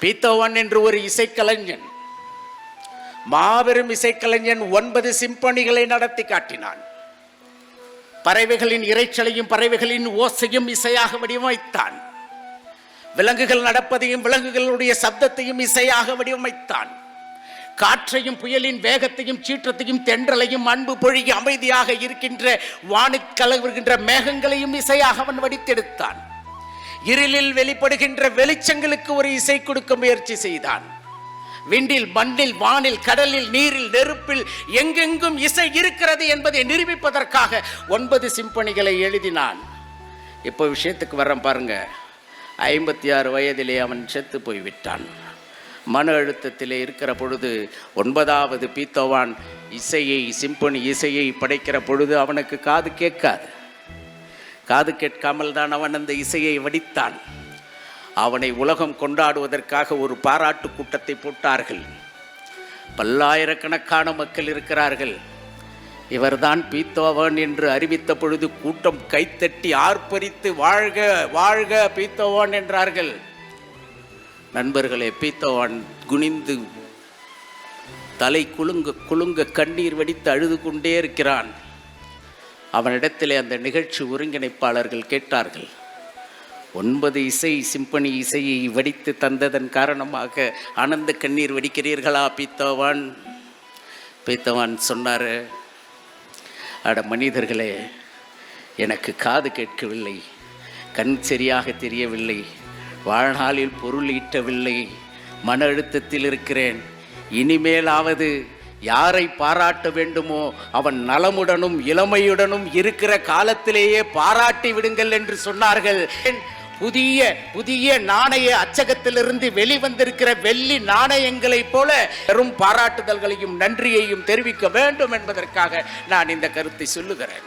Beethoven என்று ஒரு இசைக்கலைஞன், மாபெரும் இசைக்கலைஞன் 9 சிம்பனிகளை நடத்தி காட்டினான். பறவைகளின் இரைச்சலையும் பறவைகளின் ஓசையும் இசையாக வடிவமைத்தான். விலங்குகள் நடப்பதையும் விலங்குகளுடைய சப்தத்தையும் இசையாக வடிவமைத்தான். காற்றையும் புயலின் வேகத்தையும் சீற்றத்தையும் தென்றலையும் அன்பு பொழிகி அமைதியாக இருக்கின்ற வானிற் கலவுகின்ற மேகங்களையும் இசையாக அவன் வடித்தெடுத்தான். இருளில் வெளிப்படுகின்ற வெளிச்சங்களுக்கு ஒரு இசை கொடுக்க முயற்சி செய்தான். விண்டில், மண்ணில், வானில், கடலில், நீரில், நெருப்பில் எங்கெங்கும் இசை இருக்கிறது என்பதை நிரூபிப்பதற்காக 9 சிம்பனிகளை எழுதினான். இப்போ விஷயத்துக்கு வர்றேன் பாருங்க. 56 வயதிலே அவன் செத்து போய்விட்டான். மன அழுத்தத்திலே இருக்கிற பொழுது 9வது பீத்தோவான் சிம்பனி இசையை படைக்கிற பொழுது அவனுக்கு காது கேட்காது. காது கேட்காமல் தான் அவன் அந்த இசையை வடித்தான். அவனை உலகம் கொண்டாடுவதற்காக ஒரு பாராட்டு கூட்டத்தை போட்டார்கள். பல்லாயிரக்கணக்கான மக்கள் இருக்கிறார்கள். இவர்தான் பீத்தோவன் என்று அறிவித்த பொழுது கூட்டம் கைத்தட்டி ஆர்ப்பரித்து வாழ்க வாழ்க பீத்தோவன் என்றார்கள். நண்பர்களே, பீத்தோவன் குனிந்து தலை குலுங்க கண்ணீர் வடித்து அழுது கொண்டே இருக்கிறான். அவனிடத்திலே அந்த நிகழ்ச்சி ஒருங்கிணைப்பாளர்கள் கேட்டார்கள், 9 சிம்பனி இசையை வடித்து தந்ததன் காரணமாக ஆனந்த கண்ணீர் வடிக்கிறீர்களா பீத்தோவன்? பீத்தோவன் சொன்னார், அட மனிதர்களே, எனக்கு காது கேட்கவில்லை, கண் சரியாக தெரியவில்லை, வாழ்நாளில் பொருள் ஈட்டவில்லை, மன அழுத்தத்தில் இருக்கிறேன். இனிமேலாவது யாரை பாராட்ட வேண்டுமோ அவன் நலமுடனும் இளமையுடனும் இருக்கிற காலத்திலேயே பாராட்டி விடுங்கள் என்று சொன்னார்கள். புதிய புதிய நாணய அச்சகத்திலிருந்து வெளிவந்திருக்கிற வெள்ளி நாணயங்களைப் போல பெரும் பாராட்டுதல்களையும் நன்றியையும் தெரிவிக்க வேண்டும் என்பதற்காக நான் இந்த கருத்தை சொல்லுகிறேன்.